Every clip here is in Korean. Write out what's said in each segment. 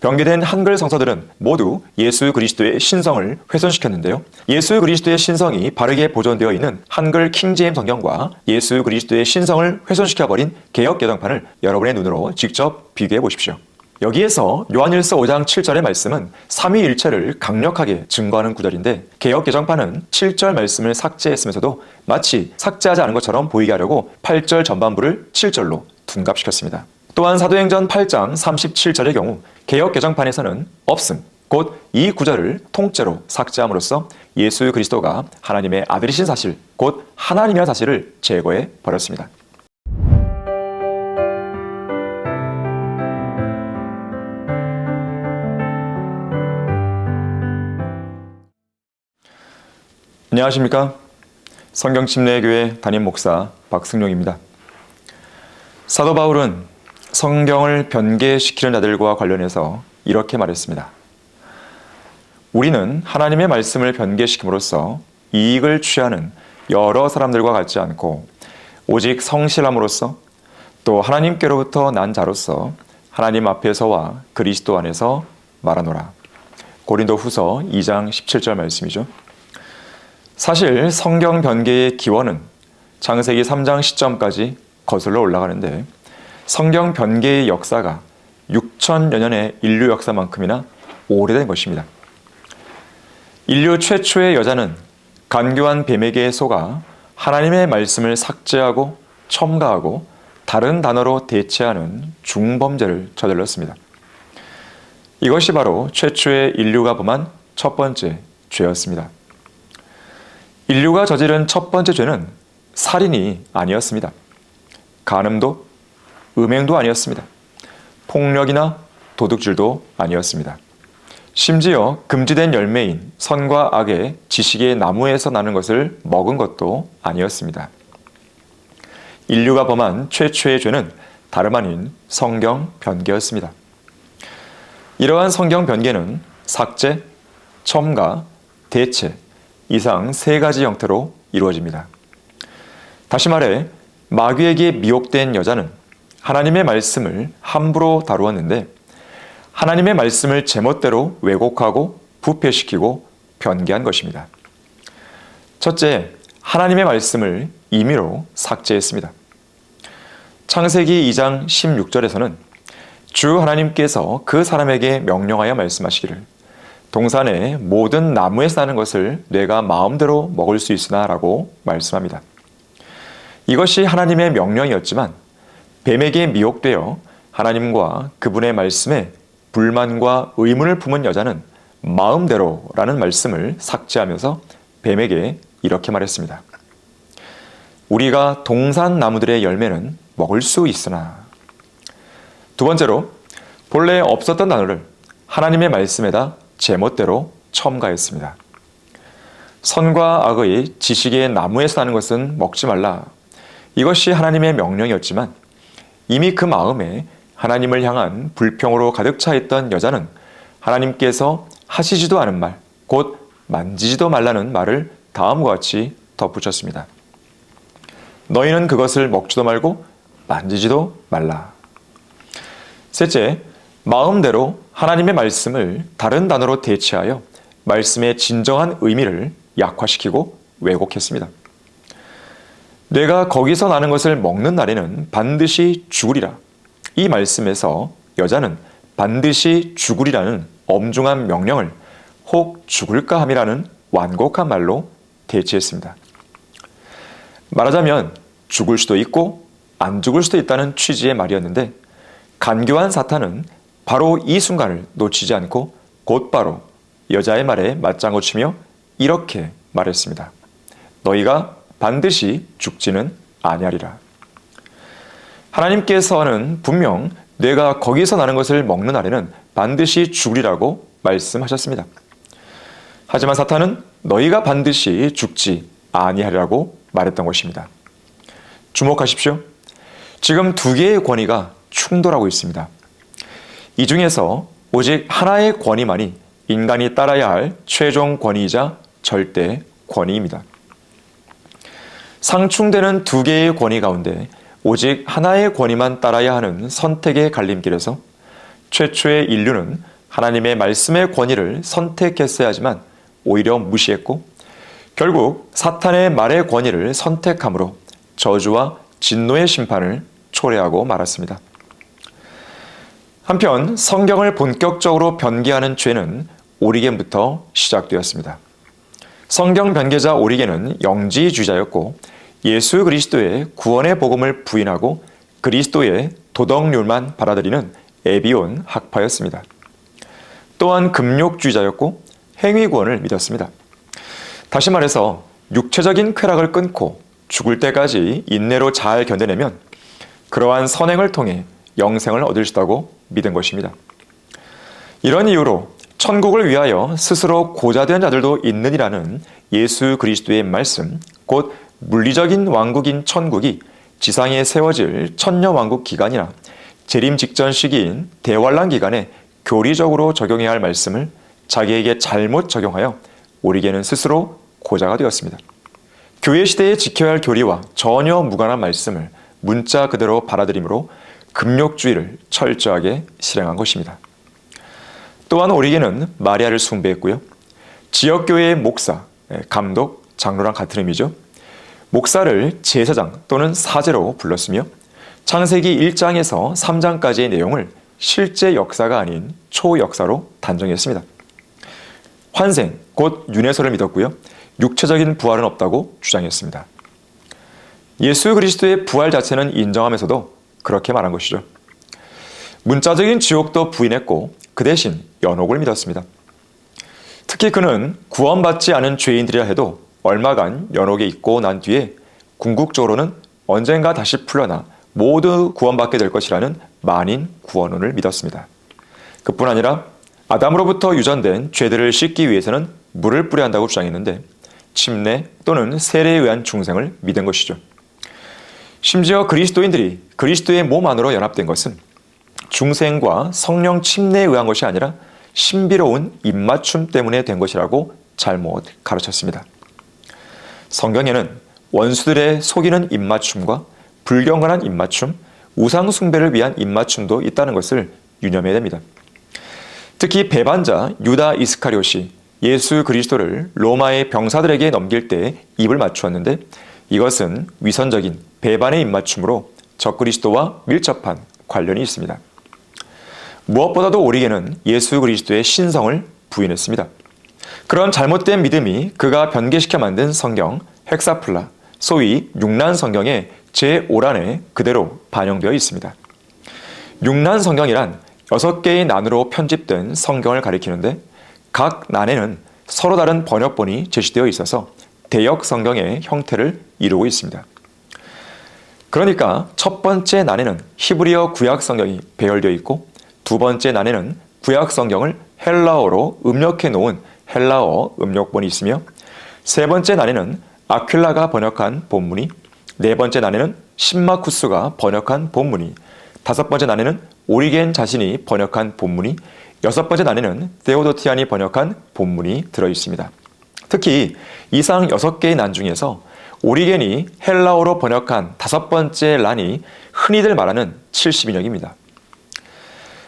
변개된 한글 성서들은 모두 예수 그리스도의 신성을 훼손시켰는데요. 예수 그리스도의 신성이 바르게 보존되어 있는 한글 킹제임스 성경과 예수 그리스도의 신성을 훼손시켜버린 개역 개정판을 여러분의 눈으로 직접 비교해 보십시오. 여기에서 요한일서 5장 7절의 말씀은 삼위일체를 강력하게 증거하는 구절인데, 개역 개정판은 7절 말씀을 삭제했으면서도 마치 삭제하지 않은 것처럼 보이게 하려고 8절 전반부를 7절로 둔갑시켰습니다. 또한 사도행전 8장 37절의 경우 개역 개정판에서는 없음, 곧 이 구절을 통째로 삭제함으로써 예수 그리스도가 하나님의 아들이신 사실, 곧 하나님이라는 사실을 제거해 버렸습니다. 안녕하십니까? 성경침례교회 담임 목사 박승용입니다. 사도 바울은 성경을 변개시키는 자들과 관련해서 이렇게 말했습니다. 우리는 하나님의 말씀을 변개시킴으로써 이익을 취하는 여러 사람들과 같지 않고 오직 성실함으로써 또 하나님께로부터 난 자로서 하나님 앞에서와 그리스도 안에서 말하노라. 고린도후서 2장 17절 말씀이죠. 사실 성경 변개의 기원은 창세기 3장 시점까지 거슬러 올라가는데, 성경 변개의 역사가 6천여 년의 인류 역사만큼이나 오래된 것입니다. 인류 최초의 여자는 간교한 뱀에게 속아 하나님의 말씀을 삭제하고 첨가하고 다른 단어로 대체하는 중범죄를 저질렀습니다. 이것이 바로 최초의 인류가 범한 첫 번째 죄였습니다. 인류가 저지른 첫 번째 죄는 살인이 아니었습니다. 간음도, 음행도 아니었습니다. 폭력이나 도둑질도 아니었습니다. 심지어 금지된 열매인 선과 악의 지식의 나무에서 나는 것을 먹은 것도 아니었습니다. 인류가 범한 최초의 죄는 다름 아닌 성경 변개였습니다. 이러한 성경 변개는 삭제, 첨가, 대체, 이상 세 가지 형태로 이루어집니다. 다시 말해, 마귀에게 미혹된 여자는 하나님의 말씀을 함부로 다루었는데, 하나님의 말씀을 제멋대로 왜곡하고 부패시키고 변개한 것입니다. 첫째, 하나님의 말씀을 임의로 삭제했습니다. 창세기 2장 16절에서는 주 하나님께서 그 사람에게 명령하여 말씀하시기를, 동산의 모든 나무에서 나는 것을 내가 마음대로 먹을 수 있으나 라고 말씀합니다. 이것이 하나님의 명령이었지만 뱀에게 미혹되어 하나님과 그분의 말씀에 불만과 의문을 품은 여자는 마음대로 라는 말씀을 삭제하면서 뱀에게 이렇게 말했습니다. 우리가 동산 나무들의 열매는 먹을 수 있으나. 두 번째로, 본래 없었던 단어를 하나님의 말씀에다 제멋대로 첨가했습니다. 선과 악의 지식의 나무에서 나는 것은 먹지 말라. 이것이 하나님의 명령이었지만 이미 그 마음에 하나님을 향한 불평으로 가득 차 있던 여자는 하나님께서 하시지도 않은 말, 곧 만지지도 말라는 말을 다음과 같이 덧붙였습니다. 너희는 그것을 먹지도 말고 만지지도 말라. 셋째, 마음대로 하나님의 말씀을 다른 단어로 대체하여 말씀의 진정한 의미를 약화시키고 왜곡했습니다. 내가 거기서 나는 것을 먹는 날에는 반드시 죽으리라. 이 말씀에서 여자는 반드시 죽으리라는 엄중한 명령을 혹 죽을까 함이라는 완곡한 말로 대체했습니다. 말하자면 죽을 수도 있고 안 죽을 수도 있다는 취지의 말이었는데, 간교한 사탄은 바로 이 순간을 놓치지 않고 곧바로 여자의 말에 맞장구 치며 이렇게 말했습니다. 너희가 반드시 죽지는 아니하리라. 하나님께서는 분명 내가 거기서 나는 것을 먹는 날에는 반드시 죽으리라고 말씀하셨습니다. 하지만 사탄은 너희가 반드시 죽지 아니하리라고 말했던 것입니다. 주목하십시오. 지금 두 개의 권위가 충돌하고 있습니다. 이 중에서 오직 하나의 권위만이 인간이 따라야 할 최종 권위이자 절대 권위입니다. 상충되는 두 개의 권위 가운데 오직 하나의 권위만 따라야 하는 선택의 갈림길에서 최초의 인류는 하나님의 말씀의 권위를 선택했어야 하지만 오히려 무시했고 결국 사탄의 말의 권위를 선택함으로 저주와 진노의 심판을 초래하고 말았습니다. 한편 성경을 본격적으로 변개하는 죄는 오리겐부터 시작되었습니다. 성경 변개자 오리겐은 영지주의자였고 예수 그리스도의 구원의 복음을 부인하고 그리스도의 도덕률만 받아들이는 에비온 학파였습니다. 또한 금욕주의자였고 행위구원을 믿었습니다. 다시 말해서 육체적인 쾌락을 끊고 죽을 때까지 인내로 잘 견뎌내면 그러한 선행을 통해 영생을 얻을 수 있다고 믿은 것입니다. 이런 이유로 천국을 위하여 스스로 고자된 자들도 있느니라는 예수 그리스도의 말씀, 곧 물리적인 왕국인 천국이 지상에 세워질 천녀왕국 기간이나 재림 직전 시기인 대환란 기간에 교리적으로 적용해야 할 말씀을 자기에게 잘못 적용하여 오리겐은 스스로 고자가 되었습니다. 교회 시대에 지켜야 할 교리와 전혀 무관한 말씀을 문자 그대로 받아들임으로 금욕주의를 철저하게 실행한 것입니다. 또한 오리겐은 마리아를 숭배했고요. 지역교회의 목사, 감독, 장로랑 같은 의미죠. 목사를 제사장 또는 사제로 불렀으며 창세기 1장에서 3장까지의 내용을 실제 역사가 아닌 초역사로 단정했습니다. 환생, 곧 윤회설을 믿었고요. 육체적인 부활은 없다고 주장했습니다. 예수 그리스도의 부활 자체는 인정하면서도 그렇게 말한 것이죠. 문자적인 지옥도 부인했고 그 대신 연옥을 믿었습니다. 특히 그는 구원받지 않은 죄인들이라 해도 얼마간 연옥에 있고 난 뒤에 궁극적으로는 언젠가 다시 풀려나 모두 구원받게 될 것이라는 만인 구원론을 믿었습니다. 그뿐 아니라 아담으로부터 유전된 죄들을 씻기 위해서는 물을 뿌려야 한다고 주장했는데 침례 또는 세례에 의한 중생을 믿은 것이죠. 심지어 그리스도인들이 그리스도의 몸 안으로 연합된 것은 중생과 성령 침례에 의한 것이 아니라 신비로운 입맞춤 때문에 된 것이라고 잘못 가르쳤습니다. 성경에는 원수들의 속이는 입맞춤과 불경건한 입맞춤, 우상 숭배를 위한 입맞춤도 있다는 것을 유념해야 됩니다. 특히 배반자 유다 이스카리옷이 예수 그리스도를 로마의 병사들에게 넘길 때 입을 맞추었는데 이것은 위선적인 배반의 입맞춤으로 적그리스도와 밀접한 관련이 있습니다. 무엇보다도 오리겐은 예수 그리스도의 신성을 부인했습니다. 그런 잘못된 믿음이 그가 변개시켜 만든 성경 헥사플라, 소위 육난 성경의 제5란에 그대로 반영되어 있습니다. 육난 성경이란 6개의 난으로 편집된 성경을 가리키는데 각 난에는 서로 다른 번역본이 제시되어 있어서 대역 성경의 형태를 이루고 있습니다. 그러니까 첫 번째 난에는 히브리어 구약 성경이 배열되어 있고 두 번째 난에는 구약 성경을 헬라어로 음력해 놓은 헬라어 음력본이 있으며 세 번째 난에는 아���라가 번역한 본문이, 네 번째 난에는 신마쿠스가 번역한 본문이, 다섯 번째 난에는 오리겐 자신이 번역한 본문이, 여섯 번째 난에는 데오도티안이 번역한 본문이 들어있습니다. 특히 이상 6개의 난 중에서 오리겐이 헬라어로 번역한 다섯 번째 난이 흔히들 말하는 70인역입니다.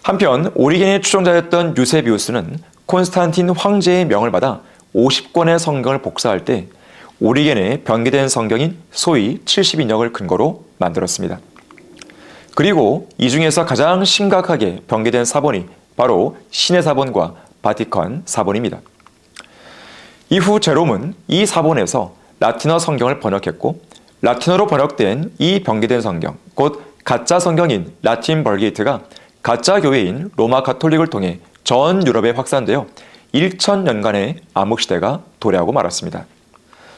한편 오리겐의 추종자였던 유세비우스는 콘스탄틴 황제의 명을 받아 50권의 성경을 복사할 때 오리겐의 변개된 성경인 소위 70인역을 근거로 만들었습니다. 그리고 이 중에서 가장 심각하게 변개된 사본이 바로 신의 사본과 바티칸 사본입니다. 이후 제롬은 이 사본에서 라틴어 성경을 번역했고 라틴어로 번역된 이 변개된 성경, 곧 가짜 성경인 라틴 벌게이트가 가짜 교회인 로마 가톨릭을 통해 전 유럽에 확산되어 1000년간의 암흑시대가 도래하고 말았습니다.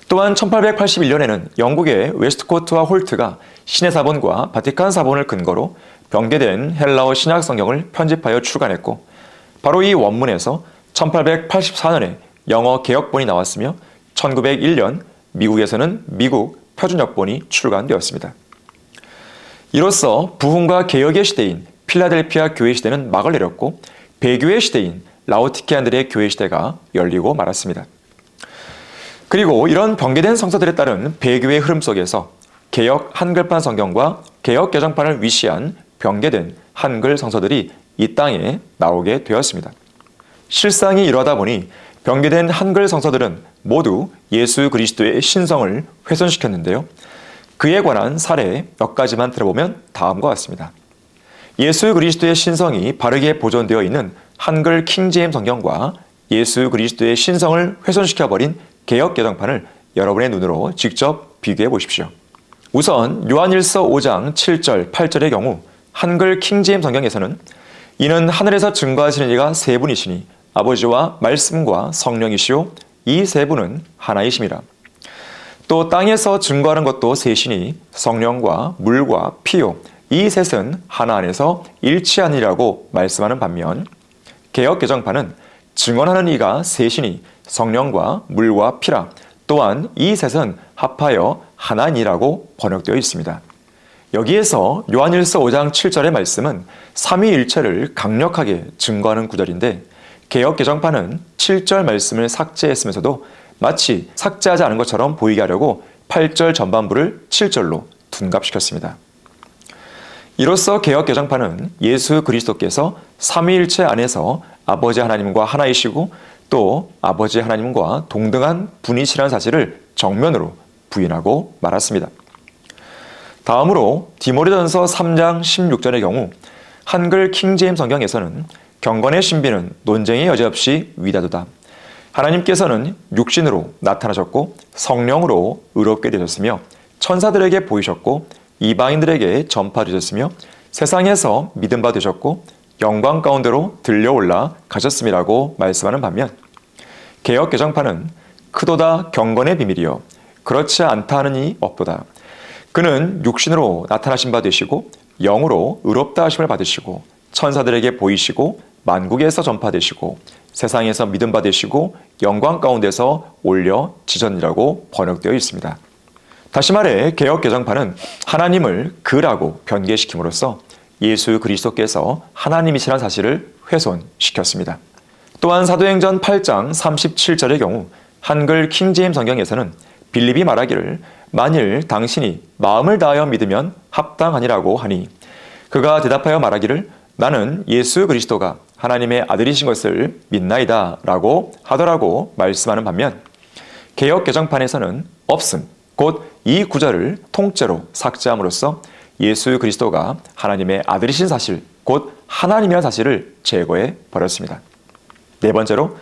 또한 1881년에는 영국의 웨스트코트와 홀트가 신의 사본과 바티칸 사본을 근거로 변개된 헬라어 신약 성경을 편집하여 출간했고 바로 이 원문에서 1884년에 영어 개역본이 나왔으며 1901년 미국에서는 미국 표준역본이 출간되었습니다. 이로써 부흥과 개혁의 시대인 필라델피아 교회 시대는 막을 내렸고 배교의 시대인 라오티케안들의 교회 시대가 열리고 말았습니다. 그리고 이런 변개된 성서들에 따른 배교의 흐름 속에서 개역 한글판 성경과 개역 개정판을 위시한 변개된 한글 성서들이 이 땅에 나오게 되었습니다. 실상이 이러하다 보니 변개된 한글 성서들은 모두 예수 그리스도의 신성을 훼손시켰는데요. 그에 관한 사례 몇 가지만 들어보면 다음과 같습니다. 예수 그리스도의 신성이 바르게 보존되어 있는 한글 킹제임 성경과 예수 그리스도의 신성을 훼손시켜버린 개역 개정판을 여러분의 눈으로 직접 비교해 보십시오. 우선 요한일서 5장 7절, 8절의 경우 한글 킹제임 성경에서는 이는 하늘에서 증거하시는 이가 세 분이시니 아버지와 말씀과 성령이시오 이 세 분은 하나이심이라. 또 땅에서 증거하는 것도 셋이니 성령과 물과 피요 이 셋은 하나 안에서 일치하니라고 말씀하는 반면 개역 개정판은 증언하는 이가 셋이니 성령과 물과 피라 또한 이 셋은 합하여 하나니라고 번역되어 있습니다. 여기에서 요한일서 5장 7절의 말씀은 삼위일체를 강력하게 증거하는 구절인데 개역 개정판은 7절 말씀을 삭제했으면서도 마치 삭제하지 않은 것처럼 보이게 하려고 8절 전반부를 7절로 둔갑시켰습니다. 이로써 개역 개정판은 예수 그리스도께서 삼위일체 안에서 아버지 하나님과 하나이시고 또 아버지 하나님과 동등한 분이시라는 사실을 정면으로 부인하고 말았습니다. 다음으로 디모데전서 3장 16절의 경우 한글 킹제임 성경에서는 경건의 신비는 논쟁의 여지없이 위다도다. 하나님께서는 육신으로 나타나셨고 성령으로 의롭게 되셨으며 천사들에게 보이셨고 이방인들에게 전파되셨으며 세상에서 믿음 받으셨고 영광 가운데로 들려올라 가셨음이라고 말씀하는 반면 개역 개정판은 크도다 경건의 비밀이요 그렇지 않다 하느니 없도다. 그는 육신으로 나타나신 바 되시고 영으로 의롭다 하심을 받으시고 천사들에게 보이시고 만국에서 전파되시고 세상에서 믿음 받으시고 영광 가운데서 올려 지전이라고 번역되어 있습니다. 다시 말해 개역 개정판은 하나님을 그라고 변개시킴으로써 예수 그리스도께서 하나님이시라는 사실을 훼손시켰습니다. 또한 사도행전 8장 37절의 경우 한글 킹제임 성경에서는 빌립이 말하기를 만일 당신이 마음을 다하여 믿으면 합당하니라고 하니 그가 대답하여 말하기를 나는 예수 그리스도가 하나님의 아들이신 것을 믿나이다 라고 하더라고 말씀하는 반면 개역 개정판에서는 없음 곧 이 구절을 통째로 삭제함으로써 예수 그리스도가 하나님의 아들이신 사실 곧 하나님이라는 사실을 제거해 버렸습니다. 네 번째로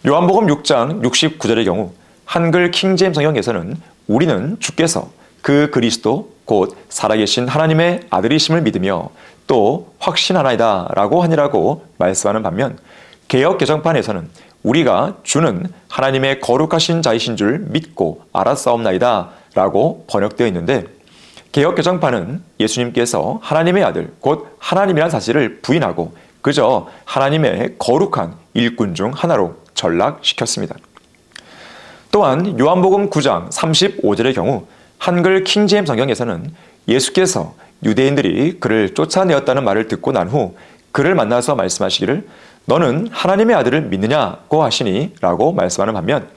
요한복음 6장 69절의 경우 한글 킹제임 성경에서는 우리는 주께서 그 그리스도 곧 살아계신 하나님의 아들이심을 믿으며 또 확신하나이다 라고 하니라고 말씀하는 반면 개역 개정판에서는 우리가 주는 하나님의 거룩하신 자이신 줄 믿고 알았사옵나이다 라고 번역되어 있는데 개역 개정판은 예수님께서 하나님의 아들 곧 하나님이란 사실을 부인하고 그저 하나님의 거룩한 일꾼 중 하나로 전락시켰습니다. 또한 요한복음 9장 35절의 경우 한글 킹제임 성경에서는 예수께서 유대인들이 그를 쫓아내었다는 말을 듣고 난 후 그를 만나서 말씀하시기를 너는 하나님의 아들을 믿느냐고 하시니 라고 말씀하는 반면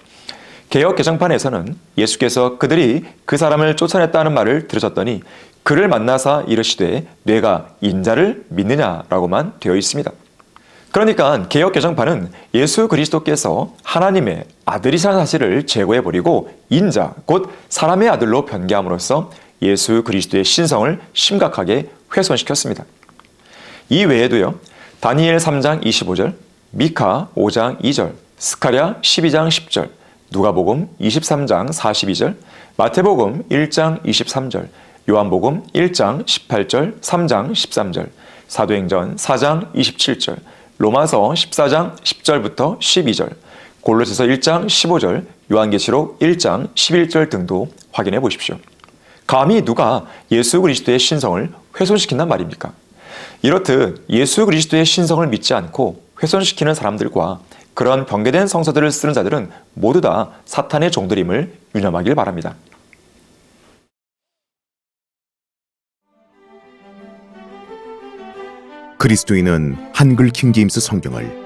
개역 개정판에서는 예수께서 그들이 그 사람을 쫓아냈다는 말을 들으셨더니 그를 만나사 이르시되 내가 인자를 믿느냐라고만 되어 있습니다. 그러니까 개역 개정판은 예수 그리스도께서 하나님의 아들이라는 사실을 제거해버리고 인자 곧 사람의 아들로 변개함으로써 예수 그리스도의 신성을 심각하게 훼손시켰습니다. 이 외에도요 다니엘 3장 25절, 미카 5장 2절, 스가랴 12장 10절, 누가복음 23장 42절, 마태복음 1장 23절, 요한복음 1장 18절, 3장 13절, 사도행전 4장 27절, 로마서 14장 10절부터 12절, 골로새서 1장 15절, 요한계시록 1장 11절 등도 확인해 보십시오. 감히 누가 예수 그리스도의 신성을 훼손시킨단 말입니까? 이렇듯 예수 그리스도의 신성을 믿지 않고 훼손시키는 사람들과 그런 변개된 성서들을 쓰는 자들은 모두 다 사탄의 종들임을 유념하길 바랍니다. 그리스도인은 한글 킹제임스 성경을